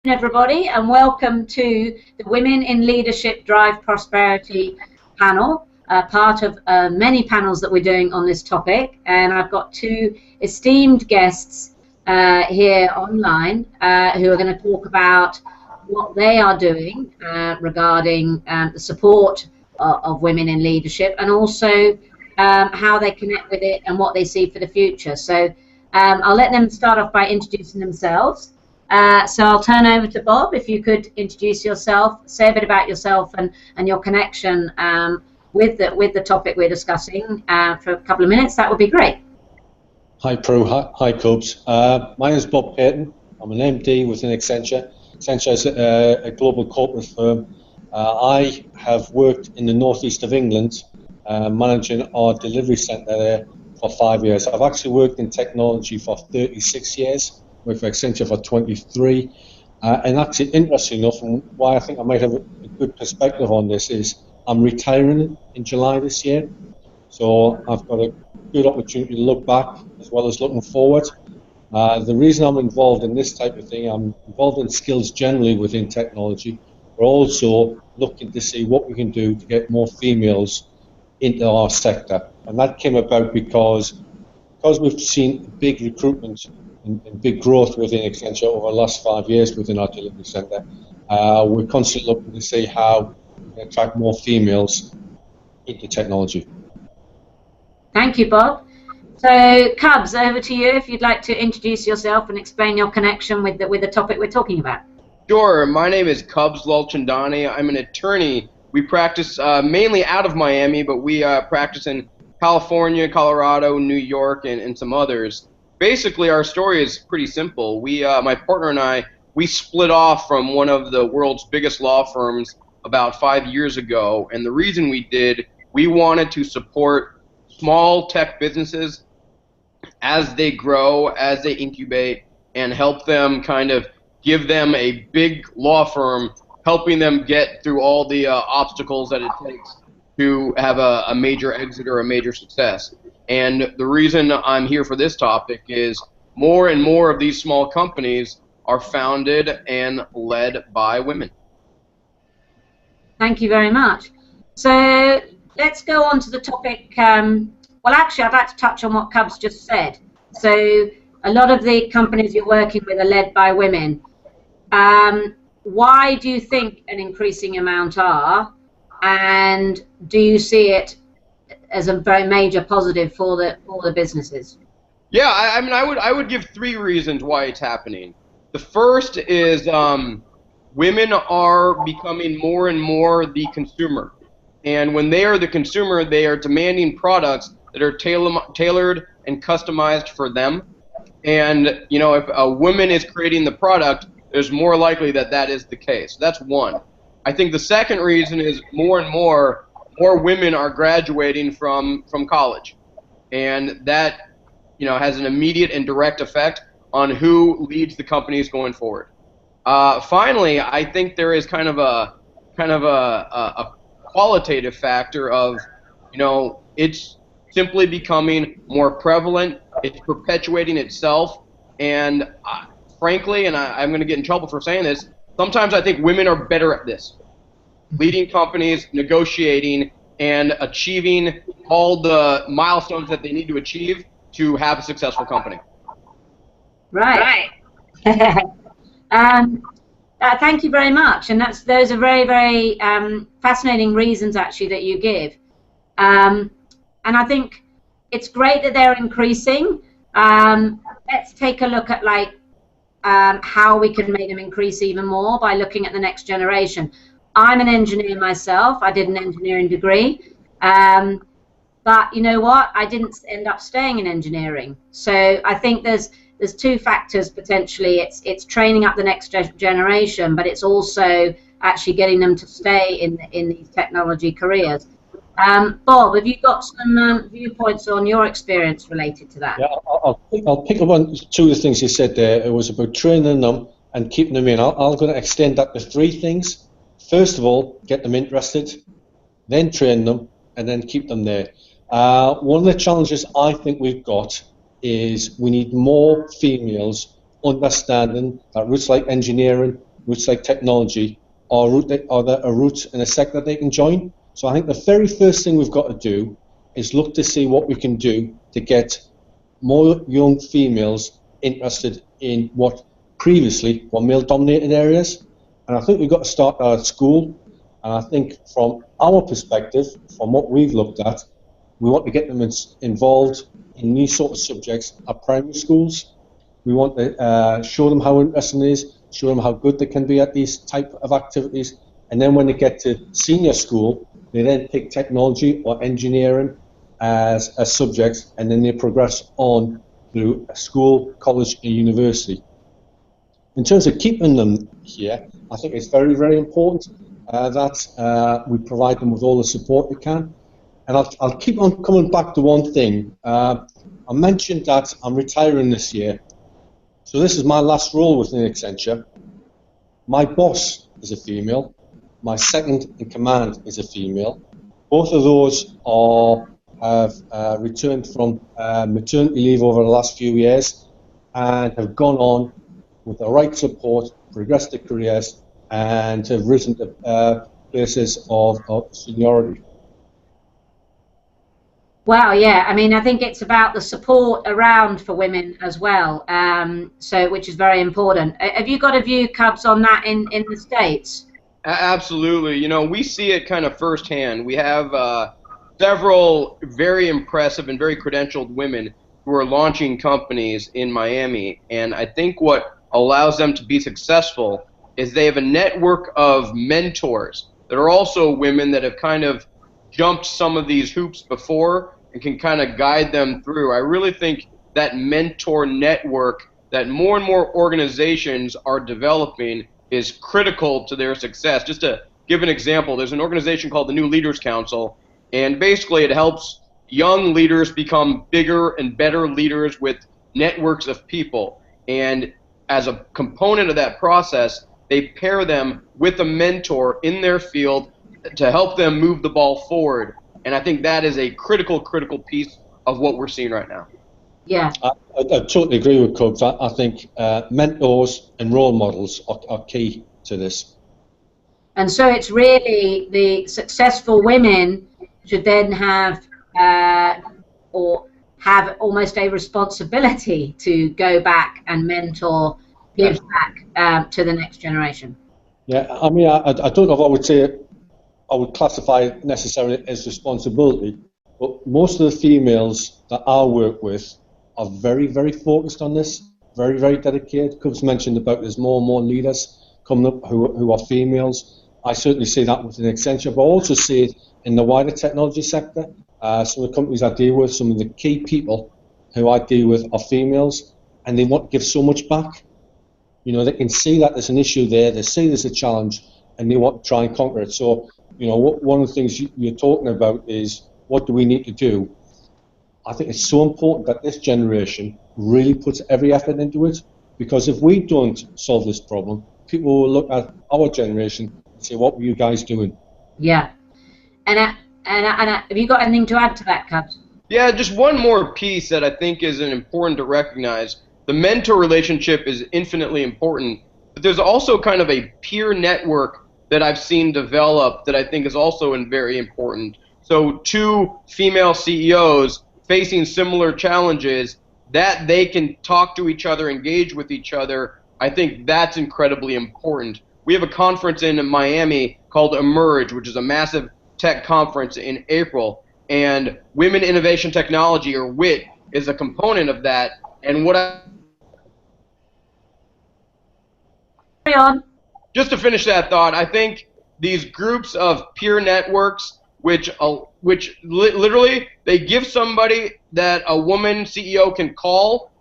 Everybody, and welcome to the Women in Leadership Drive Prosperity panel, part of many panels that we're doing on this topic. And I've got two esteemed guests here online who are going to talk about what they are doing regarding the support of women in leadership, and also how they connect with it and what they see for the future. So I'll let them start off by introducing themselves. So I'll turn over to Bob. If you could introduce yourself, say a bit about yourself and your connection with the topic we're discussing for a couple of minutes, that would be great. Hi Pro, hi Kubs. My name is Bob Paton. I'm an MD within Accenture. Accenture is a global corporate firm. I have worked in the northeast of England, managing our delivery centre there for 5 years. I've actually worked in technology for 36 years. With Accenture for 23, and actually, interesting enough, and why I think I might have a good perspective on this is I'm retiring in July this year, so I've got a good opportunity to look back as well as looking forward. The reason I'm involved in this type of thing, I'm involved in skills generally within technology, but also looking to see what we can do to get more females into our sector, and that came about because we've seen big recruitment and big growth within Accenture over the last 5 years within our delivery centre. We're constantly looking to see how we can attract more females into technology. Thank you, Bob. So, Kubs, over to you if you'd like to introduce yourself and explain your connection with the topic we're talking about. Sure. My name is Kubs Lalchandani. I'm an attorney. We practice mainly out of Miami, but we practice in California, Colorado, New York, and some others. Basically, our story is pretty simple. My partner and I, we split off from one of the world's biggest law firms about 5 years ago, and the reason we did, we wanted to support small tech businesses as they grow, as they incubate, and help them kind of give them a big law firm, helping them get through all the obstacles that it takes to have a major exit or a major success. And the reason I'm here for this topic is more and more of these small companies are founded and led by women. Thank you very much. So let's go on to the topic. Well, actually, I'd like to touch on what Kubs just said. So a lot of the companies you're working with are led by women. Why do you think an increasing amount are? And do you see it as a very major positive for the businesses? Yeah, I mean, I would give 3 reasons why it's happening. The first is women are becoming more and more the consumer, and when they are the consumer, they are demanding products that are tailored and customized for them. And you know, if a woman is creating the product, there's more likely that that is the case. That's one. I think the second reason is more and more women are graduating from college, and that, you know, has an immediate and direct effect on who leads the companies going forward. Finally, I think there is kind of a qualitative factor of, you know, it's simply becoming more prevalent. It's perpetuating itself, and frankly, and I'm going to get in trouble for saying this, sometimes I think women are better at this. Leading companies, negotiating, and achieving all the milestones that they need to achieve to have a successful company. Right. Thank you very much. And those are very, very fascinating reasons, actually, that you give. And I think it's great that they're increasing. Let's take a look at how we can make them increase even more by looking at the next generation. I'm an engineer myself. I did an engineering degree, but you know what? I didn't end up staying in engineering. So I think there's 2 factors potentially. It's training up the next generation, but it's also actually getting them to stay in these technology careers. Bob, have you got some viewpoints on your experience related to that? Yeah, I'll pick up on 2 of the things you said there. It was about training them and keeping them in. I'm going to extend that to 3 things. First of all, get them interested, then train them, and then keep them there. One of the challenges I think we've got is we need more females understanding that routes like engineering, routes like technology, or a route in a sector they can join. So I think the very first thing we've got to do is look to see what we can do to get more young females interested in what previously were male-dominated areas. And I think we've got to start at school. And I think from our perspective, from what we've looked at, we want to get them involved in these sort of subjects at primary schools. We want to show them how interesting it is, show them how good they can be at these type of activities. And then when they get to senior school, they then pick technology or engineering as subjects, and then they progress on through school, college, and university. In terms of keeping them here, I think it's very, very important that we provide them with all the support we can. And I'll keep on coming back to one thing. I mentioned that I'm retiring this year. So this is my last role within Accenture. My boss is a female. My second in command is a female. Both of those have returned from maternity leave over the last few years and have gone on with the right support, progressed their careers, and have risen to places of seniority. Wow, yeah. I mean, I think it's about the support around for women as well, which is very important. Have you got a view, Kubs, on that in the States? Absolutely. You know, we see it kind of firsthand. We have several very impressive and very credentialed women who are launching companies in Miami, and I think what allows them to be successful is they have a network of mentors that are also women that have kind of jumped some of these hoops before and can kind of guide them through. I really think that mentor network that more and more organizations are developing is critical to their success. Just to give an example, there's an organization called the New Leaders Council, and basically it helps young leaders become bigger and better leaders with networks of people. And as a component of that process, they pair them with a mentor in their field to help them move the ball forward. And I think that is a critical piece of what we're seeing right now. Yeah. I totally agree with Kubs. I think mentors and role models are key to this. And so it's really the successful women should then have almost a responsibility to go back and mentor, give back to the next generation. Yeah, I mean, I don't know if I would say I would classify it necessarily as responsibility, but most of the females that I work with are very, very focused on this, very, very dedicated. Kubs mentioned about there's more and more leaders coming up who are females. I certainly see that within Accenture, but I also see it in the wider technology sector. Some of the companies I deal with, some of the key people who I deal with are females, and they want to give so much back. You know, they can see that there's an issue there, they see there's a challenge, and they want to try and conquer it. So, you know, one of the things you're talking about is what do we need to do? I think it's so important that this generation really puts every effort into it, because if we don't solve this problem, people will look at our generation and say, what were you guys doing? Yeah. And have you got anything to add to that, Kubs? Yeah, just one more piece that I think is important to recognize. The mentor relationship is infinitely important, but there's also kind of a peer network that I've seen develop that I think is also very important. So two female CEOs facing similar challenges, that they can talk to each other, engage with each other, I think that's incredibly important. We have a conference in Miami called Emerge, which is a massive tech conference in April, and Women Innovation Technology, or WIT, is a component of that. And just to finish that thought, I think these groups of peer networks, which literally they give somebody that a woman CEO can call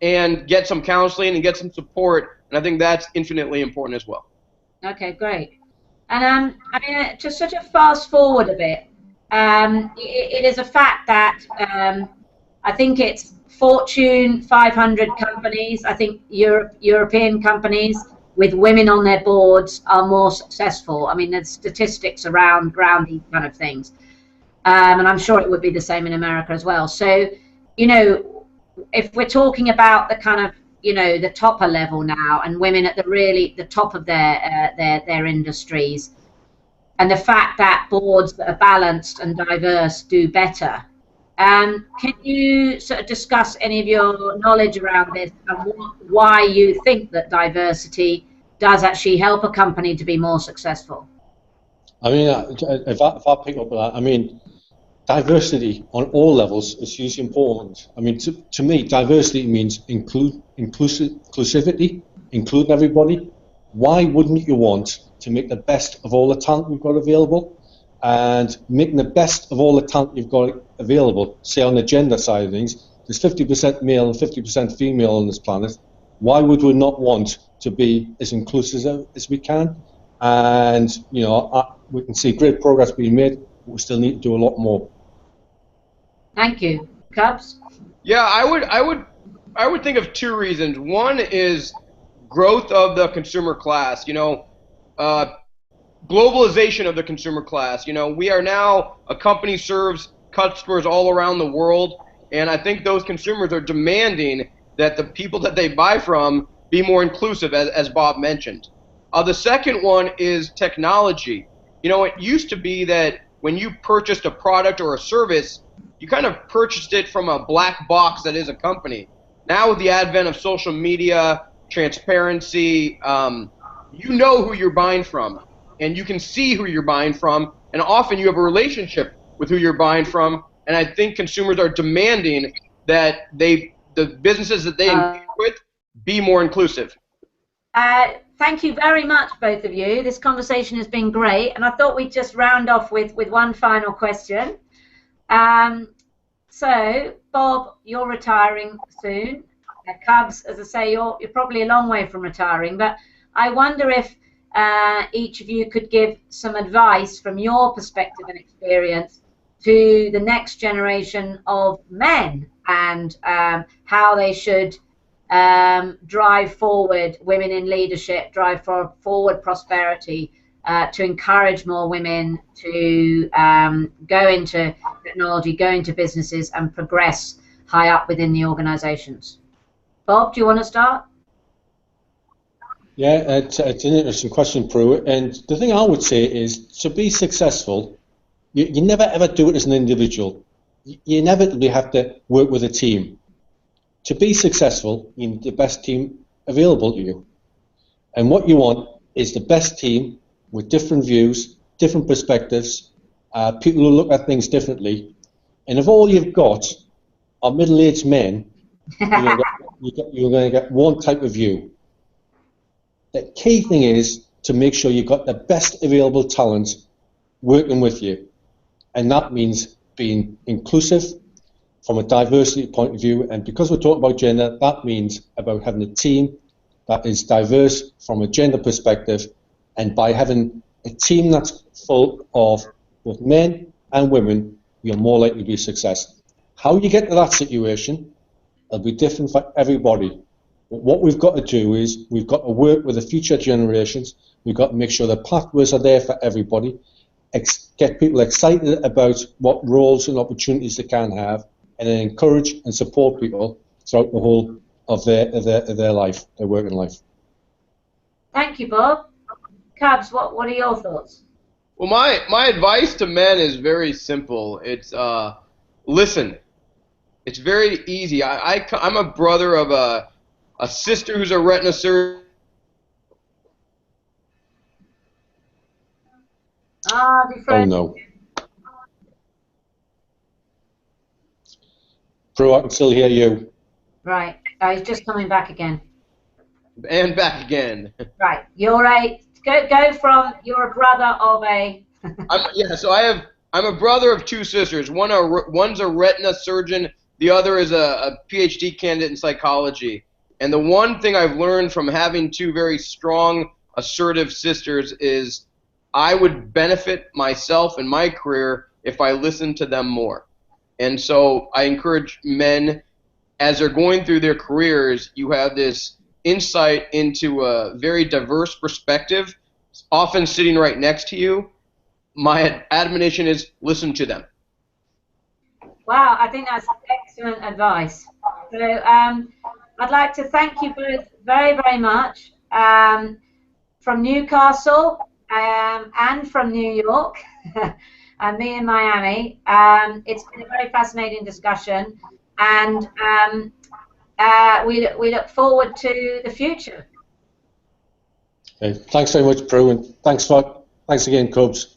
and get some counseling and get some support, and I think that's infinitely important as well. Okay, great. And I mean, to sort of fast forward a bit, it is a fact that I think it's Fortune 500 companies, I think European companies with women on their boards are more successful. I mean, there's statistics around these kind of things. And I'm sure it would be the same in America as well. So, you know, if we're talking about the kind of, you know, the topper level now, and women at the top of their industries, and the fact that boards that are balanced and diverse do better. Can you sort of discuss any of your knowledge around this and why you think that diversity does actually help a company to be more successful? I mean, if I pick up on that, I mean, diversity on all levels is hugely important. I mean, to me, diversity means inclusivity, including everybody. Why wouldn't you want to make the best of all the talent we've got available? And making the best of all the talent you've got available, say on the gender side of things, there's 50% male and 50% female on this planet. Why would we not want to be as inclusive as we can? And, you know, we can see great progress being made, but we still need to do a lot more. Thank you. Kubs? Yeah, I would think of two reasons. One is growth of the consumer class. You know, globalization of the consumer class. You know, we are now a company serves customers all around the world, and I think those consumers are demanding that the people that they buy from be more inclusive, as Bob mentioned. The second one is technology. You know, it used to be that when you purchased a product or a service, you kind of purchased it from a black box that is a company. Now with the advent of social media, transparency, you know who you're buying from, and you can see who you're buying from, and often you have a relationship with who you're buying from, and I think consumers are demanding that the businesses that they engage with be more inclusive. Thank you very much, both of you. This conversation has been great, and I thought we'd just round off with one final question. So, Bob, you're retiring soon. Kubs, as I say, you're probably a long way from retiring, but I wonder if each of you could give some advice from your perspective and experience to the next generation of men, and how they should drive forward women in leadership, drive forward prosperity, to encourage more women to go into technology, go into businesses, and progress high up within the organizations. Bob, do you want to start? Yeah, it's an interesting question, Prue. And the thing I would say is, to be successful, you never ever do it as an individual. You inevitably have to work with a team. To be successful, you need the best team available to you. And what you want is the best team with different views, different perspectives, people who look at things differently. And if all you've got are middle-aged men, you're going to get one type of view. The key thing is to make sure you've got the best available talent working with you. And that means being inclusive from a diversity point of view. And because we're talking about gender, that means about having a team that is diverse from a gender perspective. And by having a team that's full of both men and women, you're more likely to be a success. How you get to that situation will be different for everybody. But what we've got to do is we've got to work with the future generations. We've got to make sure the pathways are there for everybody, get people excited about what roles and opportunities they can have, and then encourage and support people throughout the whole of their life, their working life. Thank you, Bob. Kubs, what are your thoughts? Well, my advice to men is very simple. It's listen. It's very easy. I'm a brother of a sister who's a retina surgeon. Oh no. Prue, I can still hear you. Right. He's just coming back again. And back again. Right. You're go from you're a brother of a. So I'm a brother of two sisters. One's a retina surgeon. The other is a PhD candidate in psychology. And the one thing I've learned from having two very strong, assertive sisters is I would benefit myself and my career if I listened to them more. And so I encourage men, as they're going through their careers, you have this insight into a very diverse perspective, often sitting right next to you. My admonition is listen to them. Wow, I think that's excellent advice. So I'd like to thank you both very, very much, from Newcastle and from New York, and me in Miami. It's been a very fascinating discussion, and we look forward to the future. Okay. Thanks very much, Prue, and thanks again, Cubs.